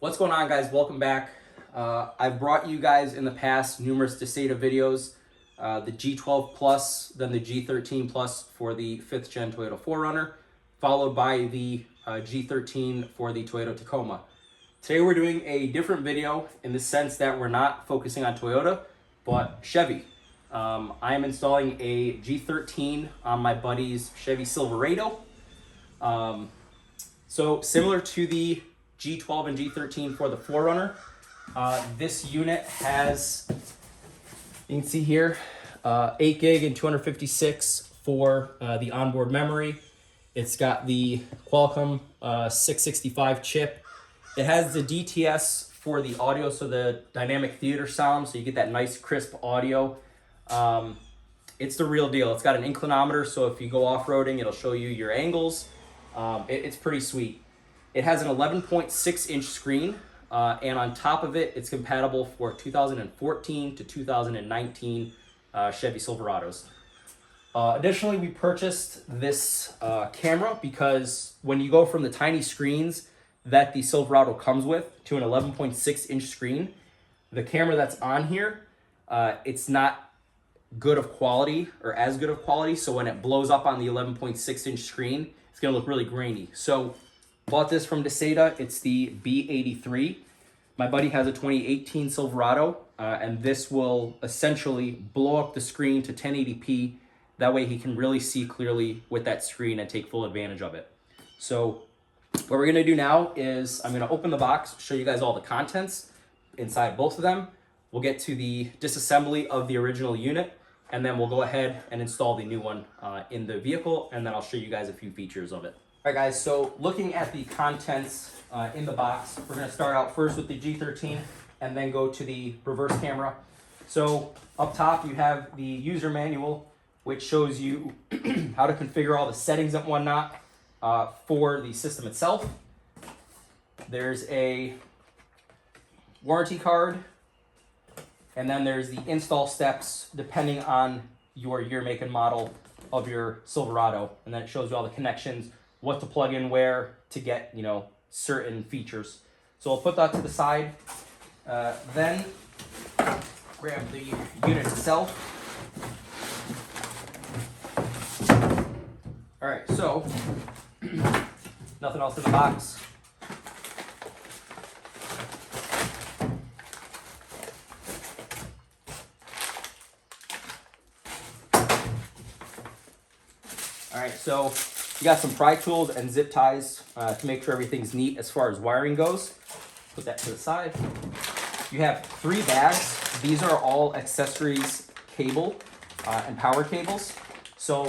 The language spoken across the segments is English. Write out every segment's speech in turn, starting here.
What's going on, guys? Welcome back. I've brought you guys in the past numerous Dasaita videos, the G12 Plus, then the G13 Plus for the 5th gen Toyota 4Runner, followed by the G13 for the Toyota Tacoma. Today we're doing a different video in the sense that we're not focusing on Toyota, but Chevy. I am installing a G13 on my buddy's Chevy Silverado. So similar to the G12 and G13 for the 4Runner, this unit has, you can see here, 8 gig and 256 for the onboard memory. It's got the Qualcomm 665 chip. It has the DTS for the audio, so the dynamic theater sound, so you get that nice crisp audio. It's the real deal. It's got an inclinometer, so if you go off-roading, it'll show you your angles. It's pretty sweet. It has an 11.6 inch screen, and on top of it, it's compatible for 2014 to 2019 Chevy Silverados. Additionally, we purchased this camera because when you go from the tiny screens that the Silverado comes with to an 11.6 inch screen, the camera that's on here, it's not good of quality or as good of quality. So when it blows up on the 11.6 inch screen, it's gonna look really grainy. So bought this from Dasaita. It's the B83. My buddy has a 2018 Silverado, and this will essentially blow up the screen to 1080p. That way he can really see clearly with that screen and take full advantage of it. So what we're gonna do now is I'm gonna open the box, show you guys all the contents inside both of them. We'll get to the disassembly of the original unit, and then we'll go ahead and install the new one in the vehicle, and then I'll show you guys a few features of it. All right, guys, so looking at the contents in the box, we're gonna start out first with the G13 and then go to the reverse camera. So up top, you have the user manual, which shows you how to configure all the settings and whatnot for the system itself. There's a warranty card, and then there's the install steps depending on your year, make, and model of your Silverado. And then it shows you all the connections, what to plug in where to get, certain features. So I'll put that to the side. Then grab the unit itself. All right, so nothing else in the box. All right, so you got some pry tools and zip ties to make sure everything's neat as far as wiring goes. Put that to the side. You have 3 bags. These are all accessories, cable, and power cables. So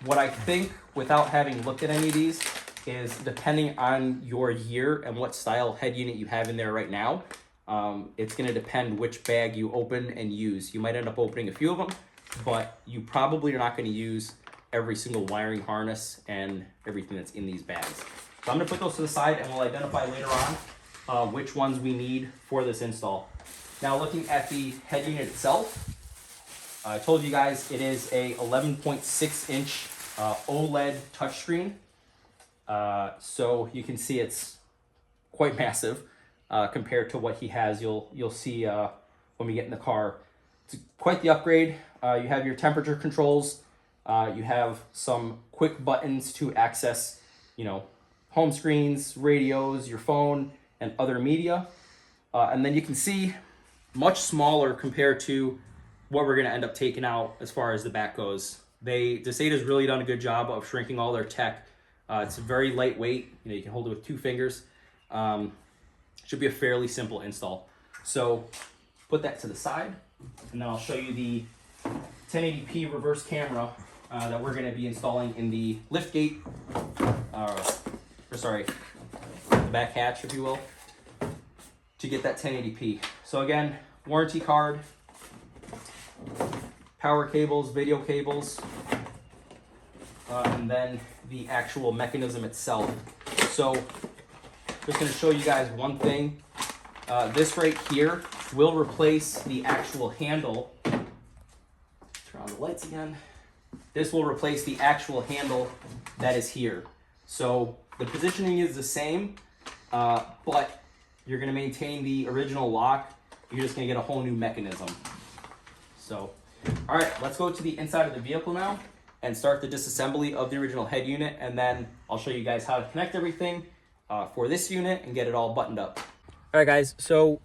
what I think, without having looked at any of these, is depending on your year and what style head unit you have in there right now, it's gonna depend which bag you open and use. You might end up opening a few of them, but you probably are not gonna use every single wiring harness and everything that's in these bags. So I'm gonna put those to the side, and we'll identify later on which ones we need for this install. Now, looking at the head unit itself, I told you guys it is a 11.6 inch OLED touchscreen. So you can see it's quite massive compared to what he has. You'll see when we get in the car. It's quite the upgrade. You have your temperature controls. You have some quick buttons to access, home screens, radios, your phone, and other media. And then you can see much smaller compared to what we're gonna end up taking out as far as the back goes. Dasaita's really done a good job of shrinking all their tech. It's very lightweight. You can hold it with 2 fingers. Should be a fairly simple install. So put that to the side, and then I'll show you the 1080p reverse camera that we're going to be installing in the lift gate, the back hatch, if you will, to get that 1080p. So again, warranty card, power cables, video cables, and then the actual mechanism itself. So just going to show you guys one thing. This right here will replace the actual handle. Turn on the lights again. This will replace the actual handle that is here. So the positioning is the same, but You're gonna maintain the original lock. You're just gonna get a whole new mechanism. So, all right, let's go to the inside of the vehicle now and start the disassembly of the original head unit, and then I'll show you guys how to connect everything for this unit and get it all buttoned up. All right, guys, so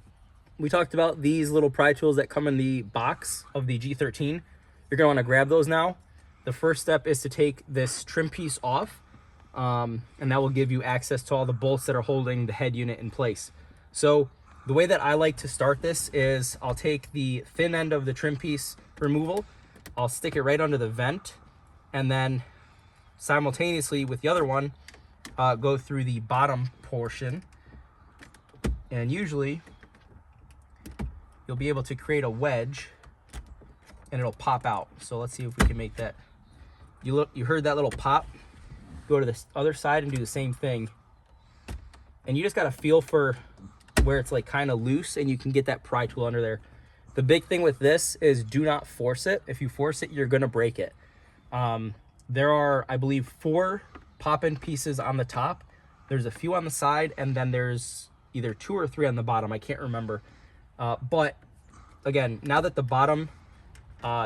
we talked about these little pry tools that come in the box of the G13. You're gonna wanna grab those now. The first step is to take this trim piece off, and that will give you access to all the bolts that are holding the head unit in place. So the way that I like to start this is I'll take the thin end of the trim piece removal, I'll stick it right under the vent, and then simultaneously with the other one, go through the bottom portion. And usually you'll be able to create a wedge and it'll pop out. So let's see if we can make that. You heard that little pop? Go to the other side and do the same thing. And you just got to feel for where it's like kind of loose, and you can get that pry tool under there. The big thing with this is do not force it. If you force it, you're going to break it. There are, I believe, 4 pop-in pieces on the top. There's a few on the side, and then there's either 2 or 3 on the bottom. I can't remember. But again, now that the bottom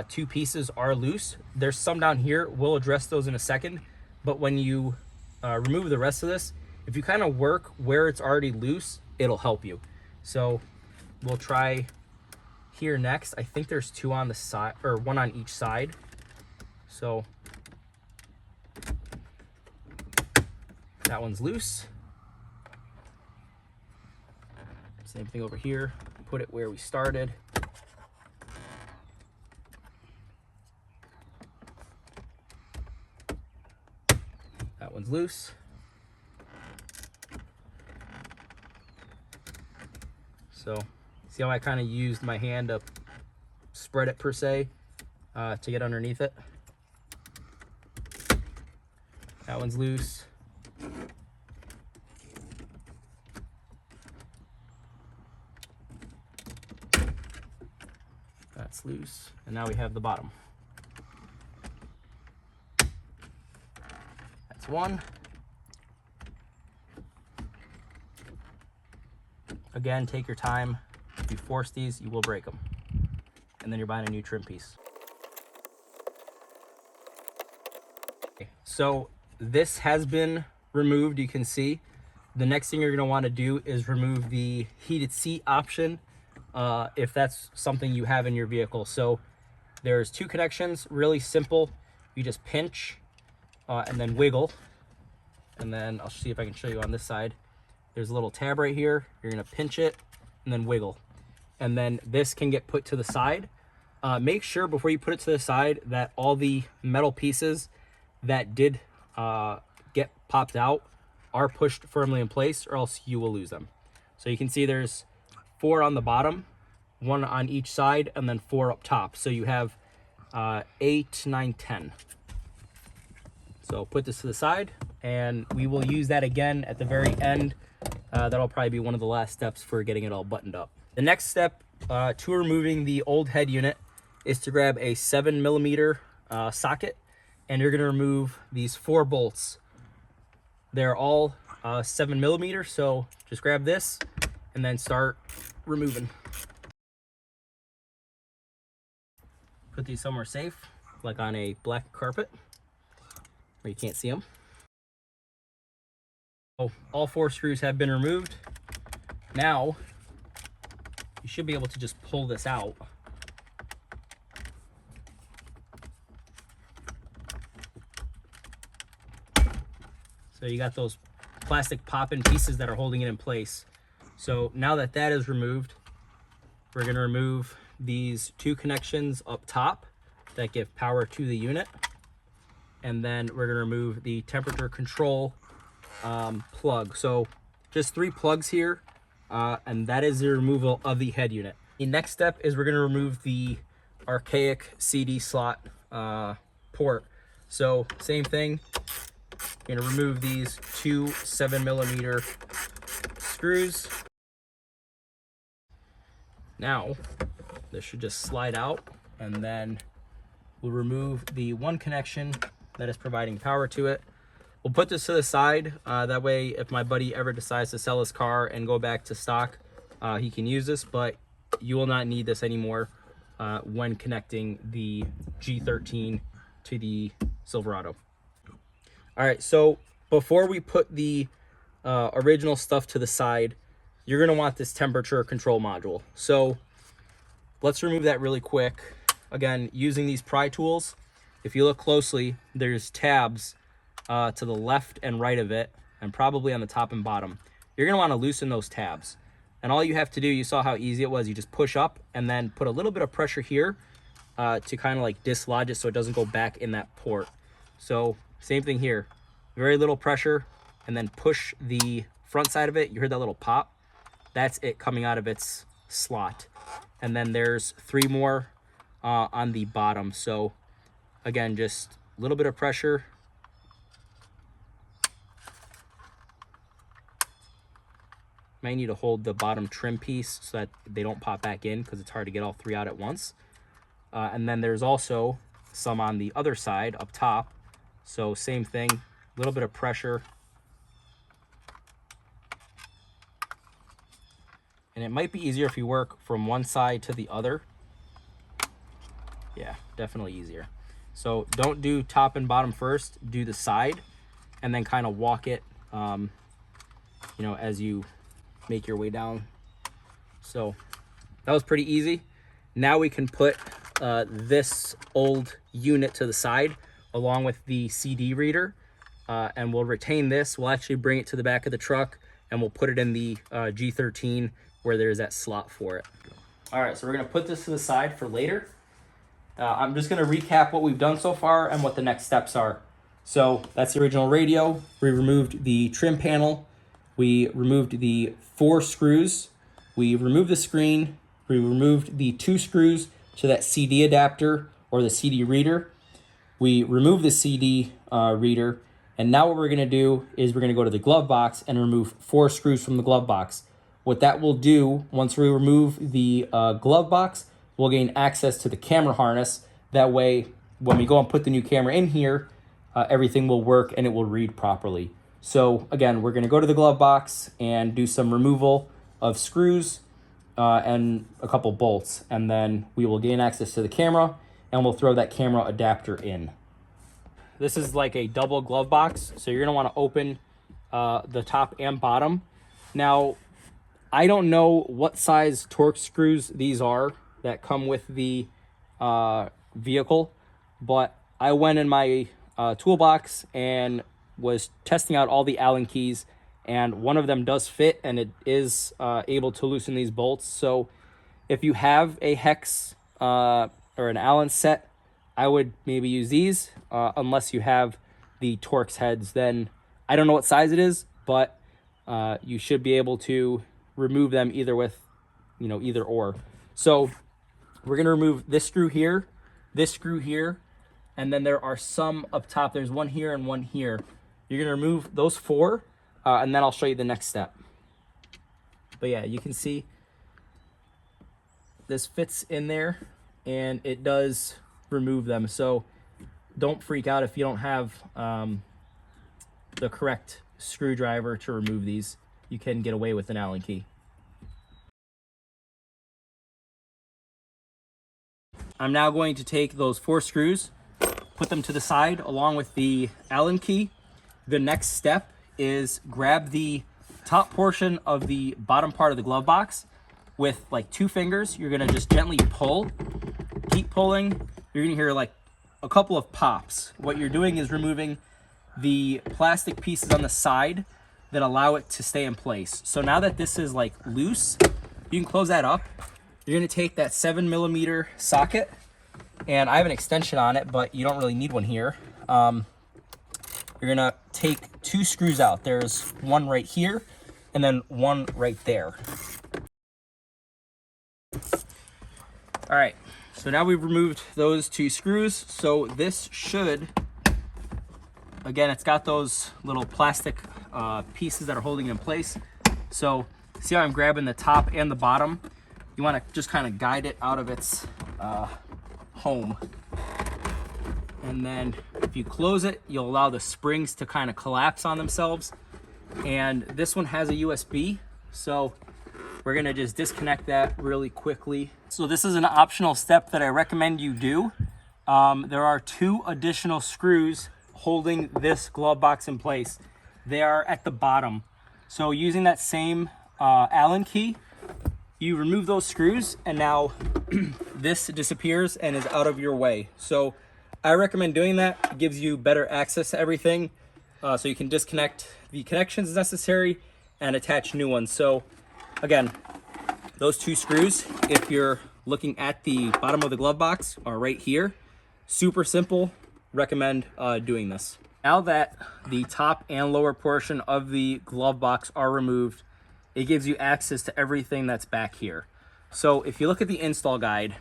2 pieces are loose, there's some down here. We'll address those in a second. But when you remove the rest of this, if you kind of work where it's already loose, it'll help you. So we'll try here next. I think there's 2 on the side, or 1 on each side. So that one's loose. Same thing over here. Put it where we started. That one's loose. So see how I kind of used my hand to spread it per se to get underneath it. That one's loose. That's loose. And now we have the bottom. That's one. Again, take your time. If you force these, you will break them. And then you're buying a new trim piece. Okay, so this has been removed, you can see. The next thing you're gonna wanna do is remove the heated seat option if that's something you have in your vehicle. So there's 2 connections, really simple. You just pinch and then wiggle. And then I'll see if I can show you on this side. There's a little tab right here. You're gonna pinch it and then wiggle. And then this can get put to the side. Make sure before you put it to the side that all the metal pieces that did get popped out are pushed firmly in place, or else you will lose them. So you can see there's 4 on the bottom, 1 on each side, and then 4 up top. So you have 8, 9, 10. So put this to the side, and we will use that again at the very end. That'll probably be one of the last steps for getting it all buttoned up. The next step to removing the old head unit is to grab a 7mm socket, and you're going to remove these 4 bolts. They're all 7mm, so just grab this and then start removing. Put these somewhere safe, like on a black carpet where you can't see them. Oh, all 4 screws have been removed. Now you should be able to just pull this out. So you got those plastic pop-in pieces that are holding it in place. So now that that is removed, we're going to remove these 2 connections up top that give power to the unit. And then we're going to remove the temperature control plug. So just 3 plugs here, and that is the removal of the head unit. The next step is we're going to remove the archaic CD slot port. So same thing, you're going to remove these 2 7mm screws. Now this should just slide out, and then we'll remove the 1 connection that is providing power to it. we'll put this to the side. That way, if my buddy ever decides to sell his car and go back to stock, he can use this, but you will not need this anymore when connecting the G13 to the Silverado. All right, so before we put the original stuff to the side, you're gonna want this temperature control module. So let's remove that really quick. Again, using these pry tools, if you look closely, there's tabs to the left and right of it, and probably on the top and bottom. You're gonna wanna loosen those tabs. And all you have to do, you saw how easy it was. You just push up and then put a little bit of pressure here to kind of like dislodge it so it doesn't go back in that port. So same thing here, very little pressure, and then push the front side of it. You heard that little pop? That's it coming out of its slot. And then there's 3 more on the bottom. So again, just a little bit of pressure. Might need to hold the bottom trim piece so that they don't pop back in, because it's hard to get all 3 out at once. And then there's also some on the other side up top. So same thing, a little bit of pressure. And it might be easier if you work from one side to the other. Yeah, definitely easier. So don't do top and bottom first, do the side, and then kind of walk it, you know, as you make your way down. So that was pretty easy. Now we can put this old unit to the side along with the CD reader, and we'll retain this. We'll actually bring it to the back of the truck and we'll put it in the G13 where there's that slot for it. All right, so we're gonna put this to the side for later. I'm just gonna recap what we've done so far and what the next steps are. So that's the original radio. We removed the trim panel. We removed the 4 screws. We removed the screen. We removed the 2 screws to that CD adapter or the CD reader. We removed the CD reader. And now what we're gonna do is we're gonna go to the glove box and remove 4 screws from the glove box. What that will do, once we remove the glove box, we'll gain access to the camera harness. That way, when we go and put the new camera in here, everything will work and it will read properly. So again, we're gonna go to the glove box and do some removal of screws and a couple bolts, and then we will gain access to the camera and we'll throw that camera adapter in. This is like a double glove box, so you're gonna wanna open the top and bottom. Now, I don't know what size Torx screws these are that come with the vehicle, but I went in my toolbox and was testing out all the Allen keys, and one of them does fit and it is able to loosen these bolts. So if you have a hex or an Allen set, I would maybe use these unless you have the Torx heads. Then I don't know what size it is, but you should be able to remove them either with, you know, either or. So we're gonna remove this screw here, and then there are some up top. There's one here and one here. You're gonna remove those 4, and then I'll show you the next step. But yeah, you can see this fits in there and it does remove them. So don't freak out if you don't have the correct screwdriver to remove these. You can get away with an Allen key. I'm now going to take those 4 screws, put them to the side along with the Allen key. The next step is grab the top portion of the bottom part of the glove box with like 2 fingers. You're gonna just gently pull, keep pulling. You're gonna hear like a couple of pops. What you're doing is removing the plastic pieces on the side that allow it to stay in place. So now that this is like loose, you can close that up. You're gonna take that 7mm socket, and I have an extension on it, but you don't really need one here. You're gonna take 2 screws out. There's one right here, and then one right there. All right, so now we've removed those 2 screws. So this should, again, it's got those little plastic pieces that are holding it in place. So see how I'm grabbing the top and the bottom? You wanna just kind of guide it out of its home. And then if you close it, you'll allow the springs to kind of collapse on themselves. And this one has a USB, so we're gonna just disconnect that really quickly. So this is an optional step that I recommend you do. There are 2 additional screws holding this glove box in place. They are at the bottom. So using that same Allen key, you remove those screws, and now this disappears and is out of your way. So I recommend doing that. It gives you better access to everything, so you can disconnect the connections necessary and attach new ones. So again, those 2 screws, if you're looking at the bottom of the glove box, are right here. Super simple. Recommend doing this. Now that the top and lower portion of the glove box are removed, it gives you access to everything that's back here. So if you look at the install guide,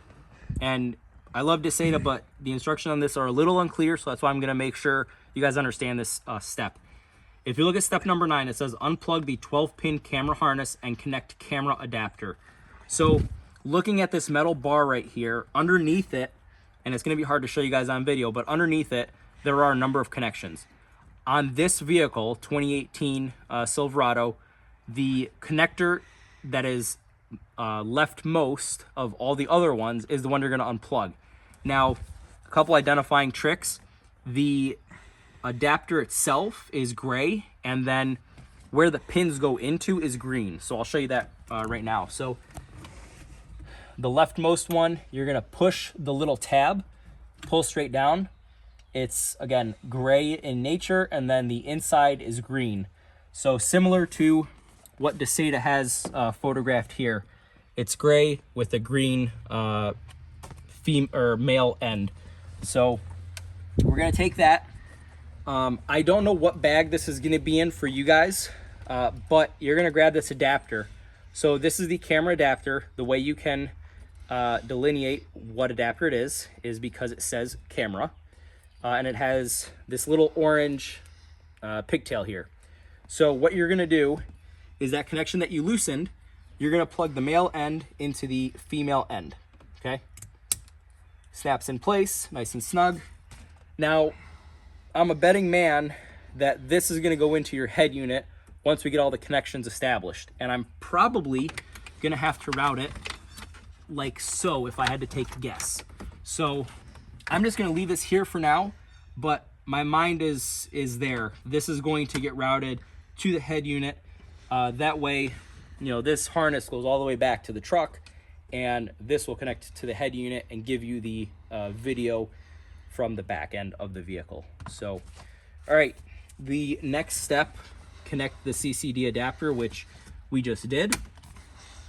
and I love Dasaita, but the instructions on this are a little unclear, so that's why I'm gonna make sure you guys understand this step. If you look at step number 9, it says unplug the 12-pin camera harness and connect camera adapter. So looking at this metal bar right here, underneath it, and it's gonna be hard to show you guys on video, but underneath it, there are a number of connections. On this vehicle, 2018 Silverado, the connector that is leftmost of all the other ones is the one you're gonna unplug. Now, a couple identifying tricks. The adapter itself is gray, and then where the pins go into is green. So I'll show you that right now. So the leftmost one, you're gonna push the little tab, pull straight down. It's, again, gray in nature, and then the inside is green. So similar to what Dasaita has photographed here. It's gray with a green male end. So we're gonna take that. I don't know what bag this is gonna be in for you guys, but you're gonna grab this adapter. So this is the camera adapter. The way you can delineate what adapter it is because it says camera. And it has this little orange pigtail here. So what you're gonna do is that connection that you loosened, you're gonna plug the male end into the female end, okay? Snaps in place, nice and snug. Now, I'm a betting man that this is gonna go into your head unit once we get all the connections established. And I'm probably gonna have to route it like so if I had to take a guess. So I'm just gonna leave this here for now, but my mind is there. This is going to get routed to the head unit. That way, you know, this harness goes all the way back to the truck, and this will connect to the head unit and give you the video from the back end of the vehicle. So, all right, the next step, connect the CCD adapter, which we just did.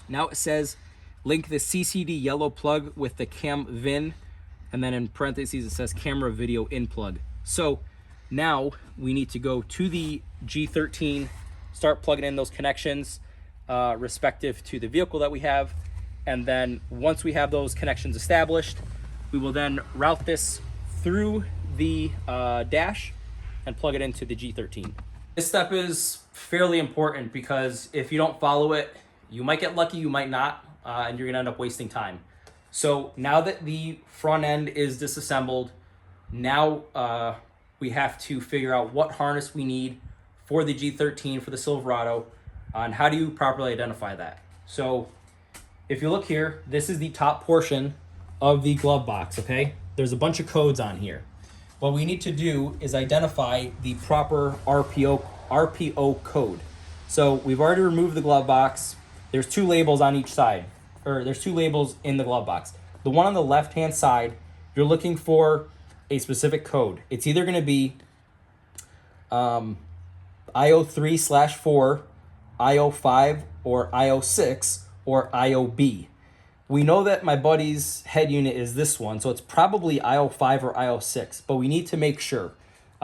Now it says link the CCD yellow plug with the cam VIN, and then in parentheses it says camera video in plug. So now we need to go to the G13, start plugging in those connections respective to the vehicle that we have. And then once we have those connections established, we will then route this through the dash and plug it into the G13. This step is fairly important because if you don't follow it, you might get lucky, you might not, and you're gonna end up wasting time. So now that the front end is disassembled, now we have to figure out what harness we need for the G13 for the Silverado, and how do you properly identify that. So if you look here, this is the top portion of the glove box, okay? There's a bunch of codes on here. What we need to do is identify the proper RPO code. So we've already removed the glove box. There's 2 labels on each side, or there's 2 labels in the glove box. The one on the left-hand side, you're looking for a specific code. It's either gonna be IO3/4, IO5, or IO6, or IOB. We know that my buddy's head unit is this one, so it's probably IO5 or IO6, but we need to make sure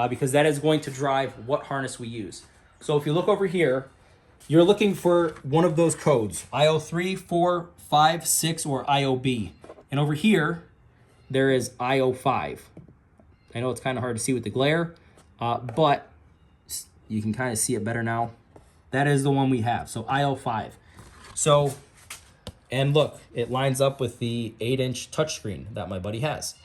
because that is going to drive what harness we use. So if you look over here, you're looking for one of those codes, IO3, 4, 5, 6, or IOB. And over here, there is IO5. I know it's kind of hard to see with the glare, but you can kind of see it better now. That is the one we have, so IO5. So, and look, it lines up with the 8-inch touchscreen that my buddy has.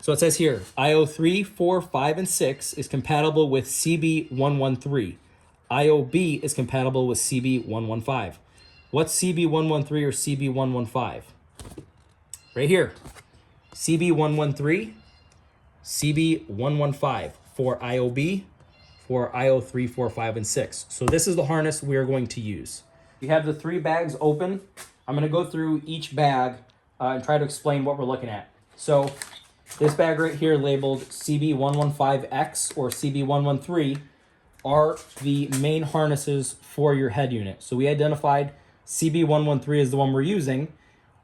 So it says here, IO3, 4, 5, and 6 is compatible with CB113. IOB is compatible with CB115. What's CB113 or CB115? Right here. CB113, CB115 for IOB, for IO3, 4, 5, and 6. So this is the harness we are going to use. We have the 3 bags open. I'm going to go through each bag and try to explain what we're looking at. So this bag right here labeled CB115X or CB113 are the main harnesses for your head unit. So we identified CB113 is the one we're using.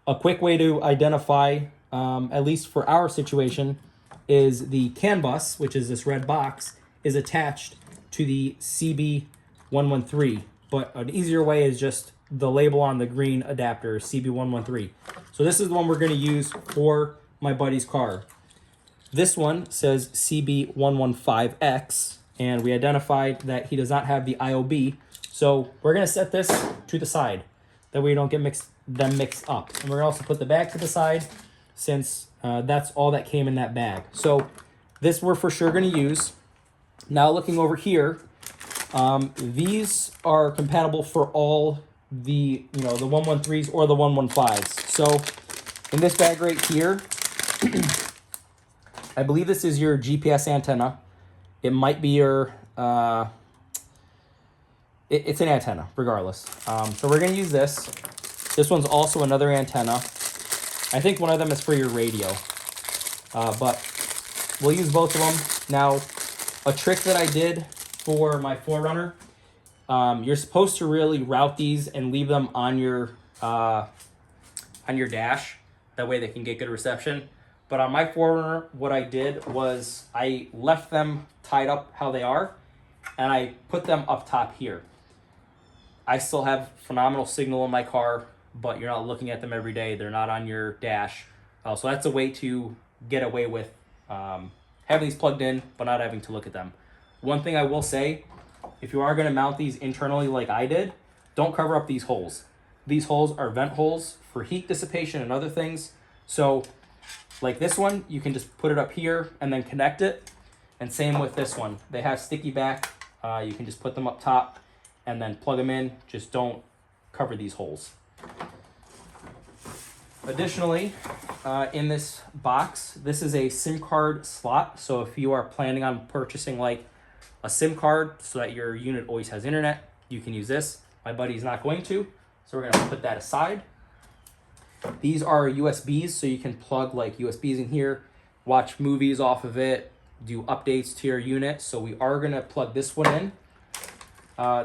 A quick way to identify, at least for our situation, is the CAN bus, which is this red box, is attached to the CB113. But an easier way is just the label on the green adapter, CB113. So this is the one we're going to use for my buddy's car. This one says CB115X, and we identified that he does not have the IOB. So we're going to set this to the side. That way we don't get them mixed up. And we're going to also put the bag to the side since that's all that came in that bag. So this we're for sure going to use. Now looking over here, these are compatible for all the, the 113s or the 115s. So in this bag right here, I believe this is your GPS antenna. It might be your, it's an antenna regardless. So we're going to use this. This one's also another antenna. I think one of them is for your radio, but we'll use both of them. Now, a trick that I did for my 4Runner, you're supposed to really route these and leave them on your dash. That way they can get good reception. But on my 4Runner, what I did was I left them tied up how they are, and I put them up top here. I still have phenomenal signal in my car, but you're not looking at them every day. They're not on your dash. So that's a way to get away with having these plugged in, but not having to look at them. One thing I will say, if you are going to mount these internally like I did, don't cover up these holes. These holes are vent holes for heat dissipation and other things. So like this one, you can just put it up here and then connect it. And same with this one. They have sticky back. You can just put them up top and then plug them in. Just don't cover these holes. Additionally, in this box, this is a SIM card slot. So if you are planning on purchasing like a SIM card so that your unit always has internet, you can use this. My buddy's not going to, so we're gonna put that aside. These are USBs, so you can plug like USBs in here, watch movies off of it, do updates to your unit. So we are gonna plug this one in.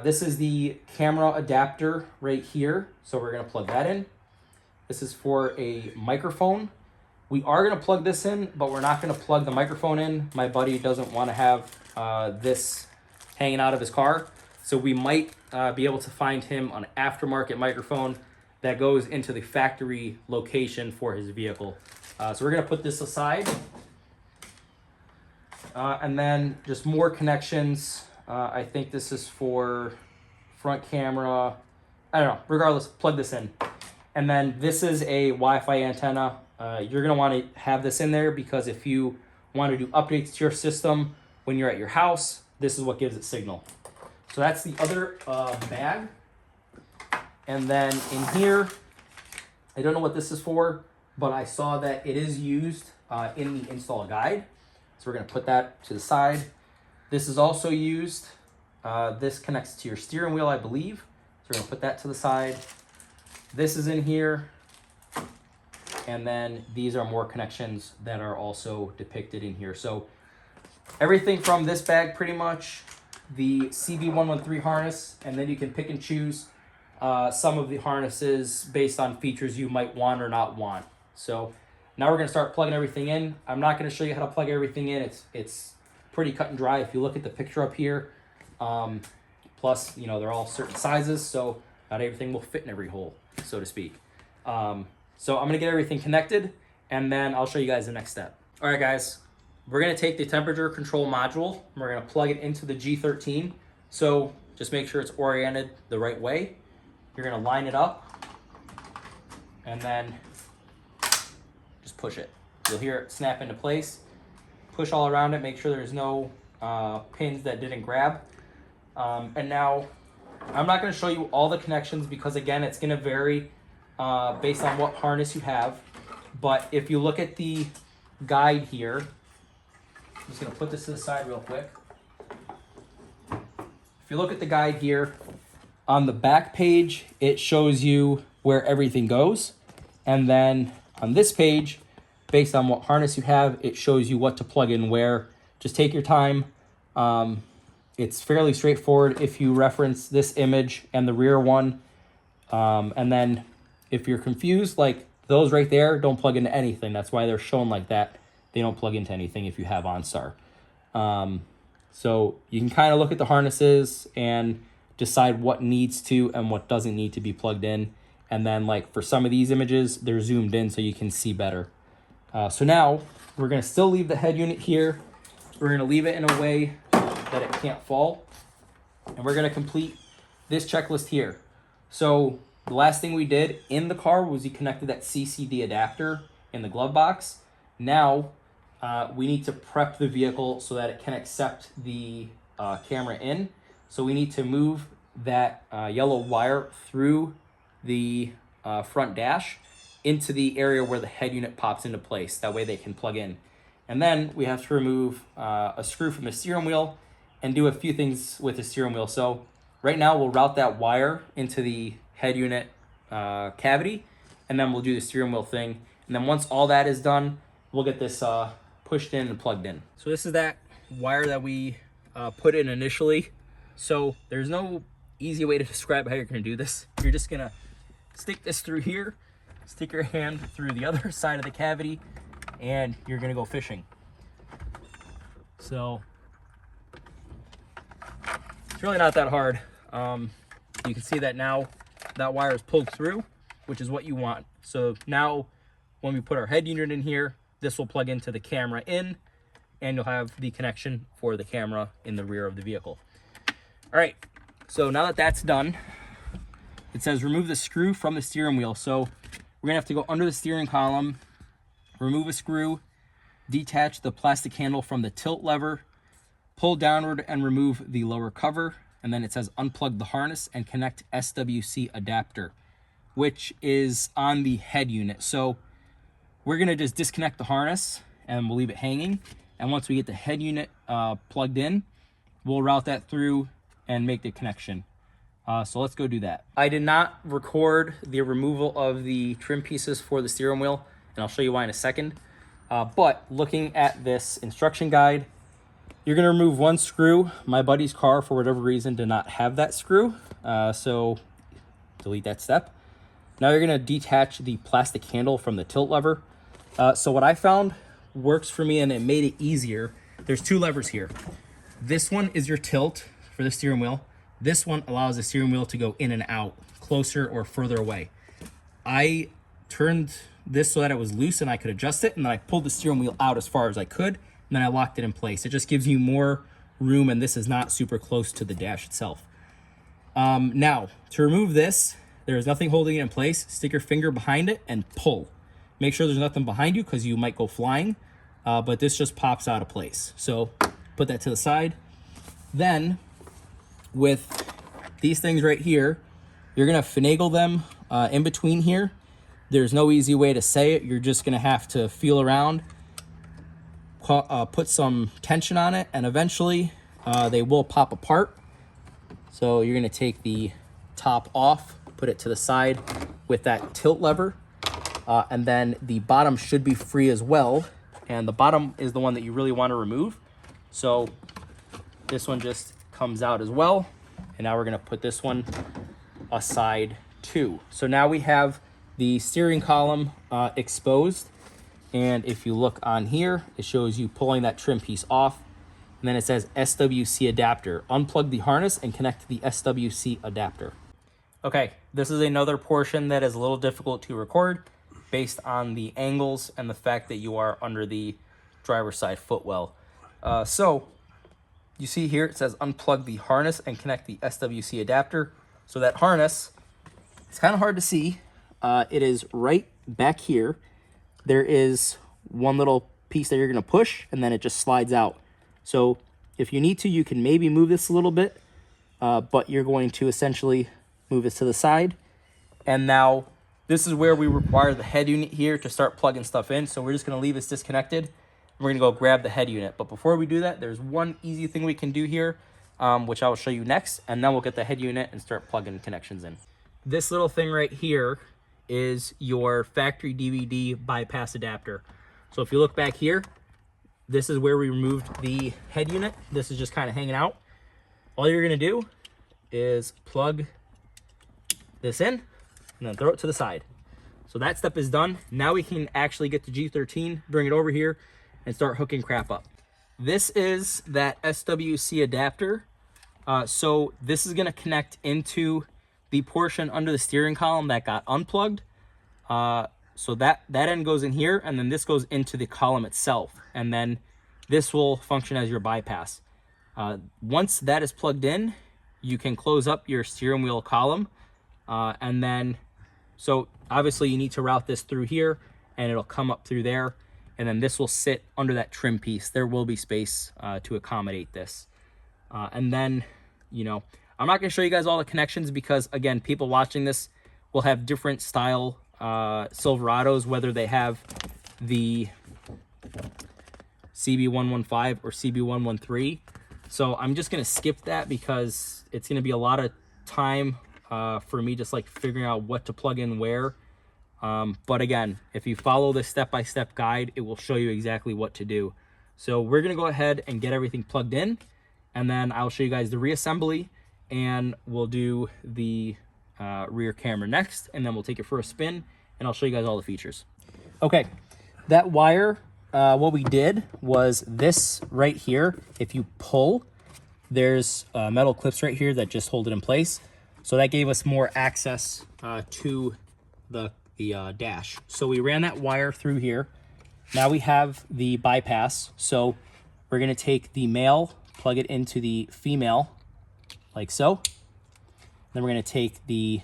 This is the camera adapter right here. So we're gonna plug that in. This is for a microphone. We are gonna plug this in, but we're not gonna plug the microphone in. My buddy doesn't wanna have this hanging out of his car. So we might be able to find him an aftermarket microphone that goes into the factory location for his vehicle. So we're gonna put this aside. And then just more connections. I think this is for front camera. I don't know, regardless, plug this in. And then this is a Wi-Fi antenna. You're gonna wanna have this in there because if you wanna do updates to your system when you're at your house, this is what gives it signal. So that's the other bag. And then in here, I don't know what this is for, but I saw that it is used in the install guide. So we're gonna put that to the side. This is also used. This connects to your steering wheel, I believe. So we're gonna put that to the side. This is in here. And then these are more connections that are also depicted in here. So everything from this bag pretty much, the CB113 harness, and then you can pick and choose some of the harnesses based on features you might want or not want. So now we're gonna start plugging everything in. I'm not gonna show you how to plug everything in. It's pretty cut and dry. If you look at the picture up here, plus, they're all certain sizes, so not everything will fit in every hole, so to speak. So I'm gonna get everything connected, and then I'll show you guys the next step. All right, guys, we're gonna take the temperature control module, and we're gonna plug it into the G13. So just make sure it's oriented the right way. You're gonna line it up, and then just push it. You'll hear it snap into place. Push all around it, make sure there's no pins that didn't grab. And now, I'm not going to show you all the connections because, again, it's going to vary based on what harness you have. But if you look at the guide here, I'm just going to put this to the side real quick. If you look at the guide here, on the back page, it shows you where everything goes. And then on this page, based on what harness you have, it shows you what to plug in where. Just take your time. It's fairly straightforward if you reference this image and the rear one. And then if you're confused, like those right there don't plug into anything. That's why they're shown like that. They don't plug into anything if you have OnStar. So you can kind of look at the harnesses and decide what needs to and what doesn't need to be plugged in. And then like for some of these images, they're zoomed in so you can see better. So now we're going to still leave the head unit here. We're going to leave it in a way that it can't fall. And we're going to complete this checklist here. So the last thing we did in the car was we connected that CCD adapter in the glove box. Now we need to prep the vehicle so that it can accept the camera in. So we need to move that yellow wire through the front dash into the area where the head unit pops into place. That way they can plug in. And then we have to remove a screw from the steering wheel and do a few things with the steering wheel. So right now we'll route that wire into the head unit cavity, and then we'll do the steering wheel thing. And then once all that is done, we'll get this pushed in and plugged in. So this is that wire that we put in initially. So there's no easy way to describe how you're gonna do this. You're just gonna stick this through here, stick your hand through the other side of the cavity, and you're gonna go fishing. So it's really not that hard. You can see that now that wire is pulled through, which is what you want. So now when we put our head unit in here, this will plug into the camera in, and you'll have the connection for the camera in the rear of the vehicle. All right, so now that that's done, it says remove the screw from the steering wheel. So we're gonna have to go under the steering column, remove a screw, detach the plastic handle from the tilt lever, pull downward and remove the lower cover. And then it says unplug the harness and connect SWC adapter, which is on the head unit. So we're gonna just disconnect the harness and we'll leave it hanging. And once we get the head unit plugged in, we'll route that through and make the connection. So let's go do that. I did not record the removal of the trim pieces for the steering wheel, and I'll show you why in a second. But looking at this instruction guide, you're gonna remove one screw. My buddy's car, for whatever reason, did not have that screw. So delete that step. Now you're gonna detach the plastic handle from the tilt lever. So what I found works for me and it made it easier. There's two levers here. This one is your tilt for the steering wheel. This one allows the steering wheel to go in and out, closer or further away. I turned this so that it was loose and I could adjust it, and then I pulled the steering wheel out as far as I could, and then I locked it in place. It just gives you more room, and this is not super close to the dash itself. Now, to remove this, there is nothing holding it in place. Stick your finger behind it and pull. Make sure there's nothing behind you because you might go flying, but this just pops out of place. So put that to the side. Then with these things right here, you're gonna finagle them in between here. There's no easy way to say it. You're just gonna have to feel around, put some tension on it, and eventually they will pop apart. So you're gonna take the top off, put it to the side with that tilt lever, and then the bottom should be free as well. And the bottom is the one that you really want to remove. So this one just comes out as well. And now we're gonna put this one aside too. So now we have the steering column exposed. And if you look on here, it shows you pulling that trim piece off. And then it says SWC adapter. Unplug the harness and connect to the SWC adapter. Okay, this is another portion that is a little difficult to record based on the angles and the fact that you are under the driver's side footwell. So you see here, it says unplug the harness and connect the SWC adapter. So that harness, it's kind of hard to see. It is right back here. There is one little piece that you're going to push, and then it just slides out. So if you need to, you can maybe move this a little bit, but you're going to essentially move this to the side. And now this is where we require the head unit here to start plugging stuff in. So we're just going to leave this disconnected. We're going to go grab the head unit. But before we do that, there's one easy thing we can do here, which I will show you next. And then we'll get the head unit and start plugging connections in. This little thing right here is your factory DVD bypass adapter. So if you look back here, this is where we removed the head unit. This is just kind of hanging out. All you're going to do is plug this in and then throw it to the side. So that step is done. Now we can actually get the G13, bring it over here, and start hooking crap up. This is that SWC adapter. So this is going to connect into the portion under the steering column that got unplugged. So that end goes in here, and then this goes into the column itself. And then this will function as your bypass. Once that is plugged in, you can close up your steering wheel column. And then, so obviously you need to route this through here, and it'll come up through there. And then this will sit under that trim piece. There will be space to accommodate this. And then, you know, I'm not going to show you guys all the connections because, again, people watching this will have different style Silverados, whether they have the CB115 or CB113. So I'm just going to skip that because it's going to be a lot of time for me just like figuring out what to plug in where. But again, if you follow this step-by-step guide, it will show you exactly what to do. So we're going to go ahead and get everything plugged in, and then I'll show you guys the reassembly, and we'll do the rear camera next, and then we'll take it for a spin, and I'll show you guys all the features. Okay, that wire, what we did was this right here. If you pull, there's metal clips right here that just hold it in place. So that gave us more access to the dash. So we ran that wire through here. Now we have the bypass. So we're gonna take the male, plug it into the female, like so. Then we're gonna take the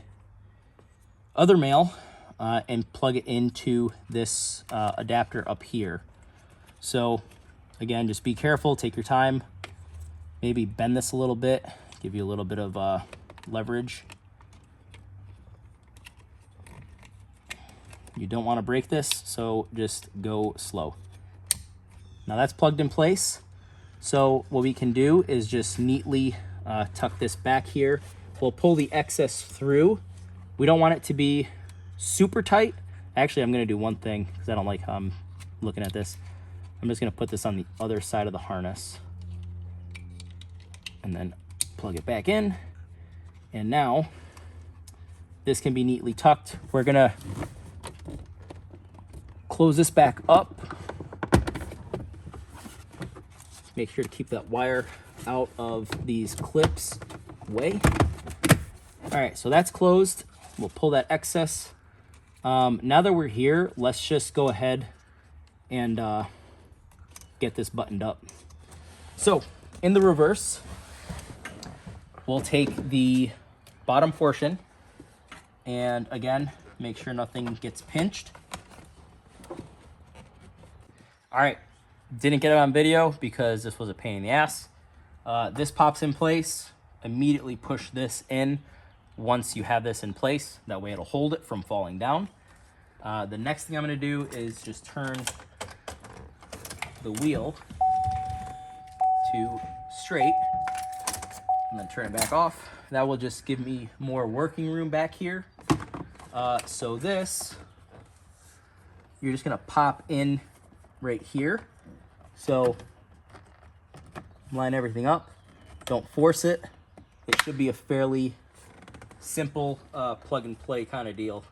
other male and plug it into this adapter up here. So again, just be careful, take your time, maybe bend this a little bit, give you a little bit of leverage. You don't want to break this, so just go slow. Now that's plugged in place. So what we can do is just neatly tuck this back here. We'll pull the excess through. We don't want it to be super tight. Actually, I'm going to do one thing because I don't like how I'm looking at this. I'm just going to put this on the other side of the harness and then plug it back in. And now this can be neatly tucked. We're going to close this back up. Make sure to keep that wire out of these clips away. All right, so that's closed. We'll pull that excess. Now that we're here, let's just go ahead and get this buttoned up. So in the reverse, we'll take the bottom portion and again, make sure nothing gets pinched. All right, didn't get it on video because this was a pain in the ass. This pops in place. Immediately push this in once you have this in place. That way it'll hold it from falling down. The next thing I'm gonna do is just turn the wheel to straight and then turn it back off. That will just give me more working room back here. So this, you're just gonna pop in right here. So line everything up, don't force it. It should be a fairly simple plug and play kind of deal.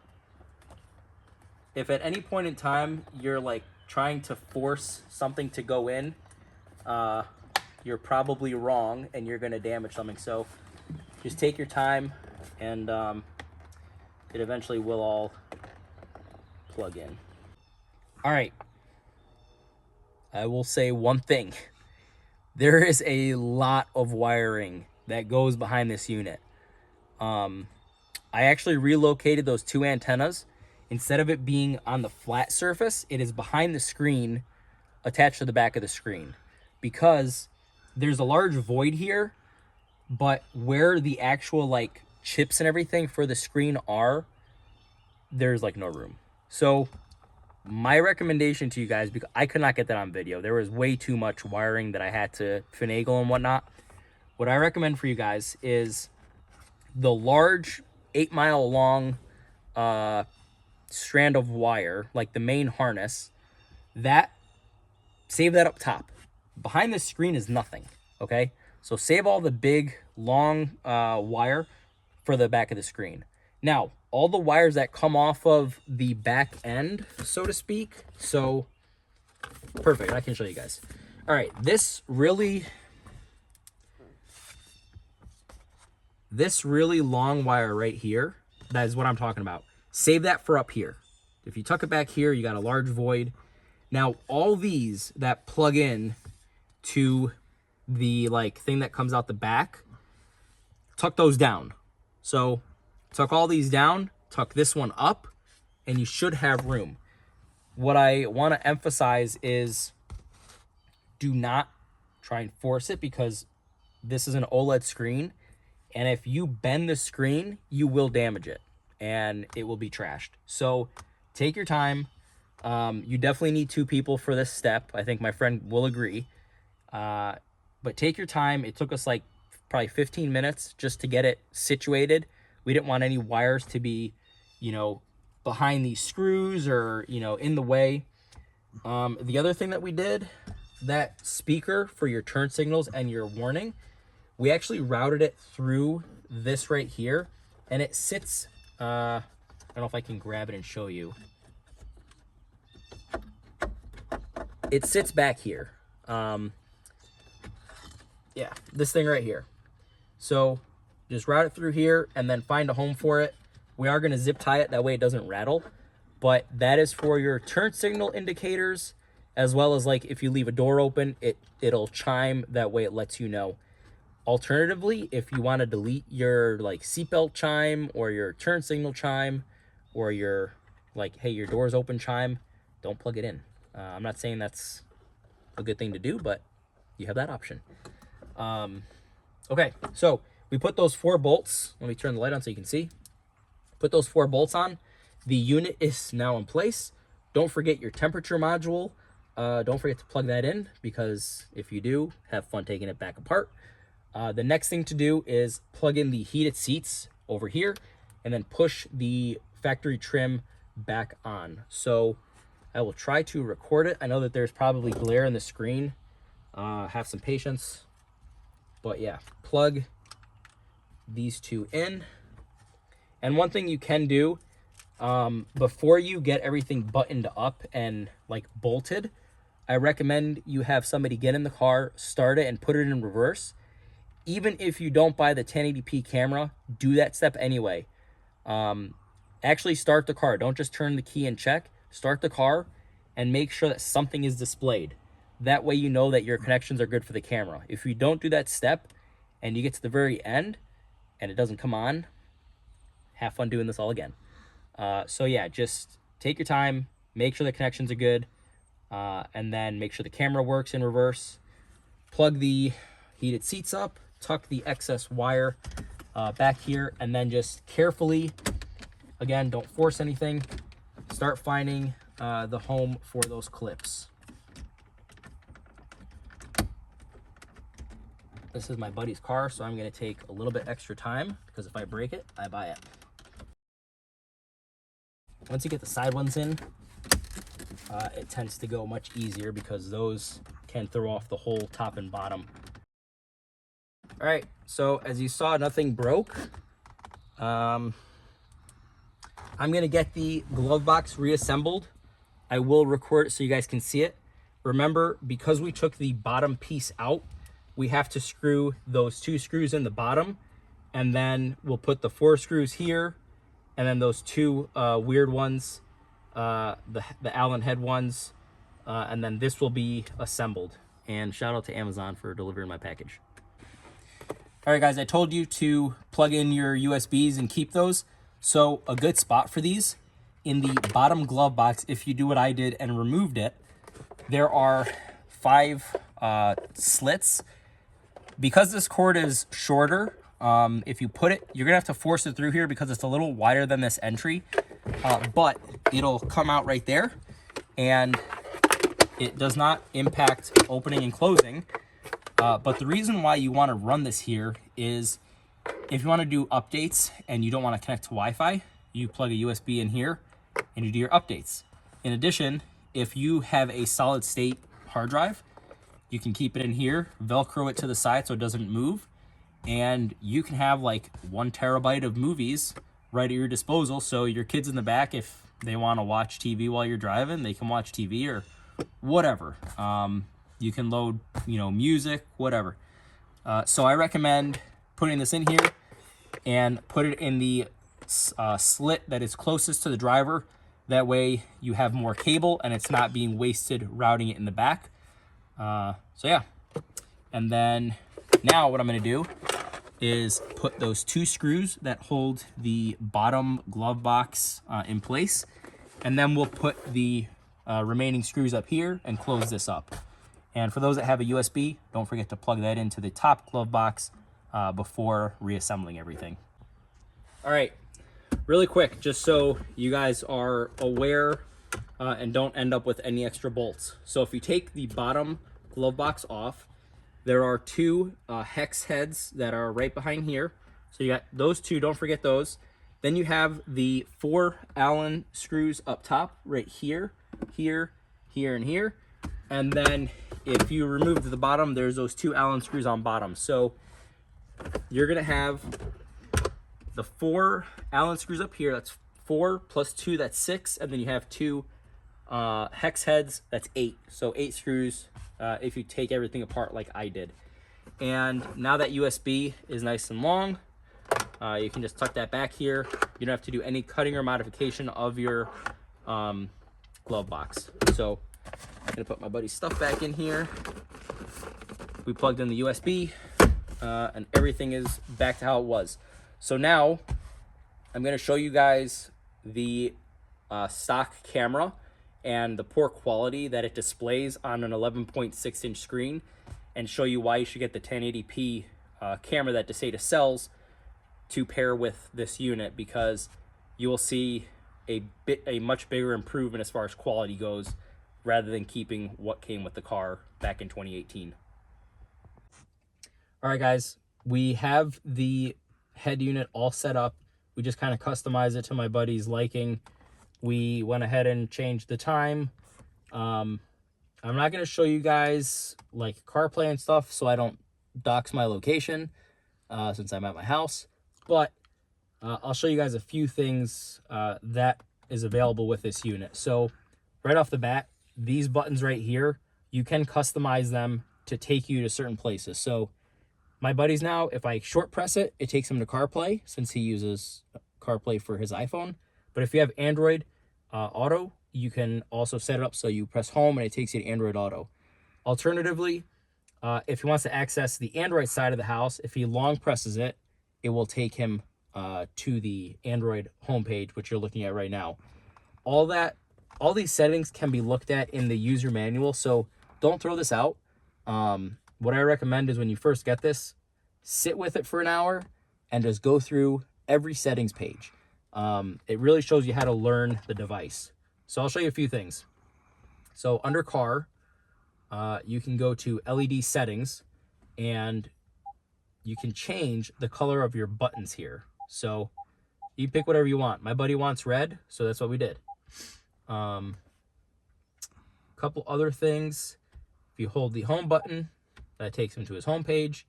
If at any point in time you're like trying to force something to go in, you're probably wrong and you're going to damage something. So just take your time and it eventually will all plug in. All right. I will say one thing. There is a lot of wiring that goes behind this unit. I actually relocated those two antennas instead of it being on the flat surface, it is behind the screen attached to the back of the screen, because there's a large void here, but where the actual like chips and everything for the screen are, there's like no room. So my recommendation to you guys, because I could not get that on video, there was way too much wiring that I had to finagle and whatnot. What I recommend for you guys is the large 8-mile long strand of wire, like the main harness, that save that up top. Behind the screen is nothing, okay? So save all the big, long wire for the back of the screen. Now, all the wires that come off of the back end, so to speak, so perfect, I can show you guys. All right, this really long wire right here, that is what I'm talking about. Save that for up here. If you tuck it back here, you got a large void. Now, all these that plug in to the like thing that comes out the back, tuck those down. So tuck all these down, tuck this one up, and you should have room. What I want to emphasize is do not try and force it, because this is an OLED screen, and if you bend the screen, you will damage it and it will be trashed. So take your time. You definitely need 2 people for this step. I think my friend will agree. But take your time. It took us like probably 15 minutes just to get it situated. We didn't want any wires to be, you know, behind these screws or, you know, in the way. The other thing that we did, that speaker for your turn signals and your warning, we actually routed it through this right here, and it sits, I don't know if I can grab it and show you. It sits back here. Yeah, this thing right here. So just route it through here and then find a home for it. We are going to zip tie it, that way it doesn't rattle. But that is for your turn signal indicators, as well as like if you leave a door open, it'll chime, that way it lets you know. Alternatively, if you want to delete your like seatbelt chime or your turn signal chime or your like, hey, your door's open chime, don't plug it in. I'm not saying that's a good thing to do, but you have that option. Okay, so we put those 4 bolts. Let me turn the light on so you can see. Put those 4 bolts on. The unit is now in place. Don't forget your temperature module. Don't forget to plug that in, because if you do, have fun taking it back apart. The next thing to do is plug in the heated seats over here and then push the factory trim back on. So I will try to record it. I know that there's probably glare in the screen. Have some patience. But yeah, plug these 2 in. And one thing you can do, before you get everything buttoned up and like bolted, I recommend you have somebody get in the car, start it, and put it in reverse. Even if you don't buy the 1080p camera, do that step anyway. Actually start the car. Don't just turn the key and check. Start the car and make sure that something is displayed. That way you know that your connections are good for the camera. If you don't do that step and you get to the very end and it doesn't come on, have fun doing this all again. So yeah, just take your time, make sure the connections are good, and then make sure the camera works in reverse. Plug the heated seats up, tuck the excess wire back here, and then just carefully, again, don't force anything, start finding the home for those clips. This is my buddy's car, so I'm going to take a little bit extra time, because if I break it, I buy it. Once you get the side ones in, it tends to go much easier, because those can throw off the whole top and bottom. All right, so as you saw, nothing broke. I'm going to get the glove box reassembled. I will record it so you guys can see it. Remember, because we took the bottom piece out, we have to screw those 2 screws in the bottom, and then we'll put the 4 screws here, and then those 2 weird ones, the Allen head ones, and then this will be assembled. And shout out to Amazon for delivering my package. All right, guys, I told you to plug in your USBs and keep those. So a good spot for these in the bottom glove box, if you do what I did and removed it, there are 5 slits. Because this cord is shorter, if you put it, you're gonna have to force it through here because it's a little wider than this entry, but it'll come out right there, and it does not impact opening and closing. But the reason why you wanna run this here is if you wanna do updates and you don't wanna connect to Wi-Fi, you plug a USB in here and you do your updates. In addition, if you have a solid state hard drive, you can keep it in here, Velcro it to the side so it doesn't move, and you can have like 1 terabyte of movies right at your disposal. So your kids in the back, if they want to watch TV while you're driving, they can watch TV or whatever. You can load, music, whatever. So I recommend putting this in here and put it in the slit that is closest to the driver. That way you have more cable and it's not being wasted routing it in the back. So yeah, and then now what I'm going to do is put those 2 screws that hold the bottom glove box in place, and then we'll put the remaining screws up here and close this up. And for those that have a USB, don't forget to plug that into the top glove box before reassembling everything. All right, really quick, just so you guys are aware and don't end up with any extra bolts. So if you take the bottom glove box off, there are 2 hex heads that are right behind here. So you got those 2, don't forget those. Then you have the 4 Allen screws up top, right here, here, here, and here. And then if you remove the bottom, there's those 2 Allen screws on bottom. So you're gonna have the 4 Allen screws up here, that's 4 plus 2, that's 6, and then you have 2 hex heads, that's 8. So 8 screws if you take everything apart like I did. And now that USB is nice and long, you can just tuck that back here. You don't have to do any cutting or modification of your glove box. So I'm gonna put my buddy's stuff back in here. We plugged in the USB and everything is back to how it was. So now I'm gonna show you guys the stock camera and the poor quality that it displays on an 11.6 inch screen, and show you why you should get the 1080p camera that Dasaita sells to pair with this unit, because you will see a much bigger improvement as far as quality goes, rather than keeping what came with the car back in 2018. All right, guys, we have the head unit all set up. We just kind of customized it to my buddy's liking. We went ahead and changed the time. I'm not going to show you guys like CarPlay and stuff, so I don't dox my location since I'm at my house. But I'll show you guys a few things that is available with this unit. So right off the bat, these buttons right here, you can customize them to take you to certain places. So my buddy's now, if I short press it, it takes him to CarPlay since he uses CarPlay for his iPhone. But if you have Android Auto, you can also set it up so you press home and it takes you to Android Auto. Alternatively, if he wants to access the Android side of the house, if he long presses it, it will take him to the Android homepage, which you're looking at right now. All these settings can be looked at in the user manual, so don't throw this out. What I recommend is when you first get this, sit with it for an hour and just go through every settings page. It really shows you how to learn the device. So I'll show you a few things. So under car, you can go to LED settings and you can change the color of your buttons here. So you pick whatever you want. My buddy wants red, so that's what we did. Couple other things. If you hold the home button, that takes him to his home page.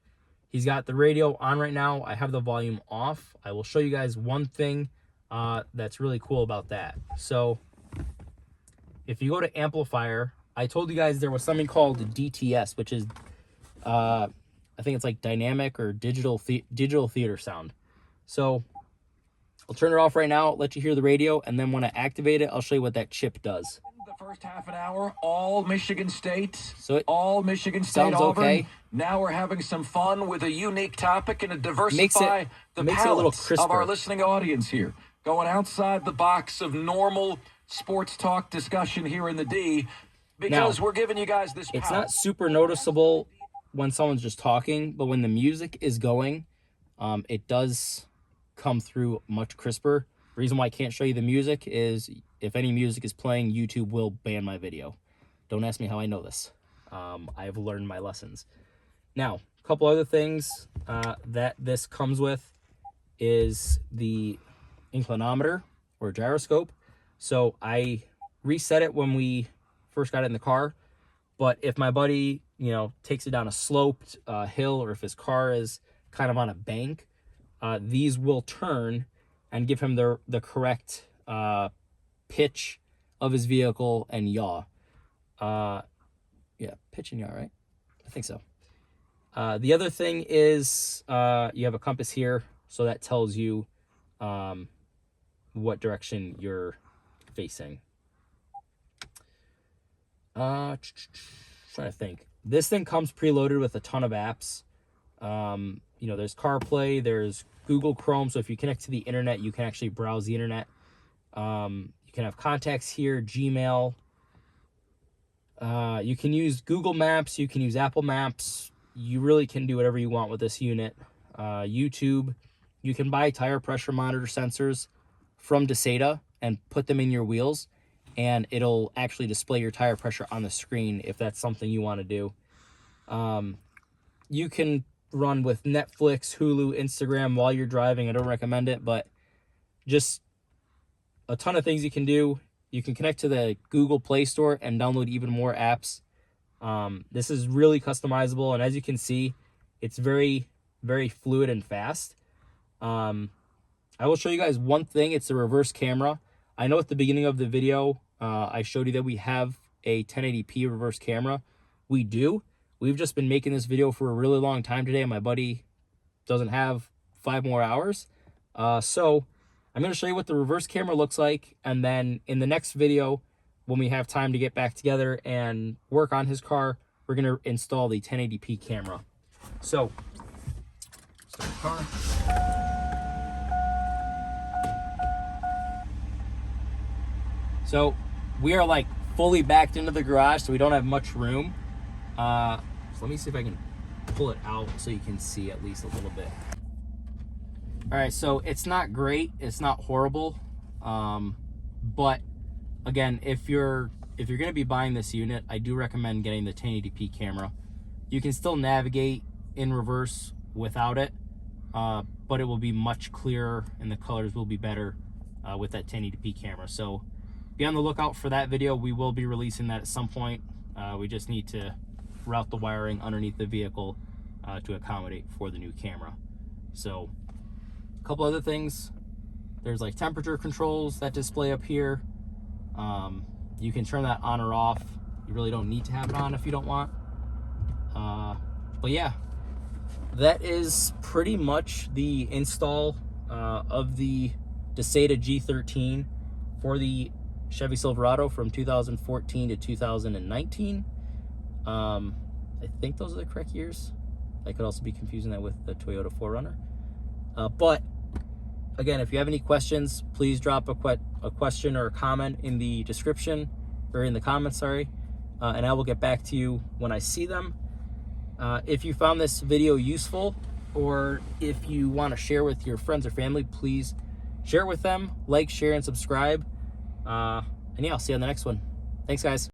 He's got the radio on right now. I have the volume off. I will show you guys one thing that's really cool about that. So if you go to amplifier, I told you guys there was something called DTS, which is I think it's like dynamic or digital theater sound. So I'll turn it off right now, let you hear the radio, and then when I activate it, I'll show you what that chip does. The first half an hour, all Michigan State, So all Michigan State, Auburn. Okay. Now we're having some fun with a unique topic and to diversify the makes it a little palates crisper of our listening audience here. going outside the box of normal sports talk discussion here in the D, because we're giving you guys this It's power. not super noticeable when someone's just talking, but when the music is going, it does come through much crisper. The reason why I can't show you the music is if any music is playing, YouTube will ban my video. Don't ask me how I know this. I've learned my lessons. Now, a couple other things that this comes with is the inclinometer or gyroscope. So I reset it when we first got it in the car, but if my buddy, you know, takes it down a sloped hill, or if his car is kind of on a bank, these will turn and give him the correct pitch of his vehicle and yaw. Yeah, pitch and yaw, right? I think so. The other thing is you have a compass here, so that tells you what direction you're facing. Trying to think. This thing comes preloaded with a ton of apps. You know, there's CarPlay, there's Google Chrome, so if you connect to the internet, you can actually browse the internet. You can have contacts here, Gmail. You can use Google Maps, you can use Apple Maps. You really can do whatever you want with this unit. YouTube. You can buy tire pressure monitor sensors from Dasaita and put them in your wheels, and it'll actually display your tire pressure on the screen if that's something you want to do. You can run with Netflix, Hulu, Instagram while you're driving. I don't recommend it, but just a ton of things you can do. You can connect to the Google Play Store and download even more apps. This is really customizable, and as you can see, it's very, very fluid and fast. I will show you guys one thing. It's a reverse camera. I know at the beginning of the video, I showed you that we have a 1080p reverse camera. We do. We've just been making this video for a really long time today, and my buddy doesn't have 5 more hours. So I'm going to show you what the reverse camera looks like, and then in the next video, when we have time to get back together and work on his car, we're going to install the 1080p camera. So, start the car. So we are like fully backed into the garage, so we don't have much room. So let me see if I can pull it out so you can see at least a little bit. All right, so it's not great, it's not horrible, but again, if you're going to be buying this unit, I do recommend getting the 1080p camera. You can still navigate in reverse without it, but it will be much clearer and the colors will be better with that 1080p camera. So be on the lookout for that video. We will be releasing that at some point. We just need to route the wiring underneath the vehicle to accommodate for the new camera. So a couple other things. There's like temperature controls that display up here. You can turn that on or off. You really don't need to have it on if you don't want. But yeah, that is pretty much the install of the Dasaita G13 for the Chevy Silverado from 2014 to 2019. I think those are the correct years. I could also be confusing that with the Toyota 4Runner. But again, if you have any questions, please drop a question or a comment in the description, or in the comments, sorry, and I will get back to you when I see them. If you found this video useful, or if you want to share with your friends or family, please share it with them. Like, share, and subscribe. And yeah, I'll see you on the next one. Thanks, guys.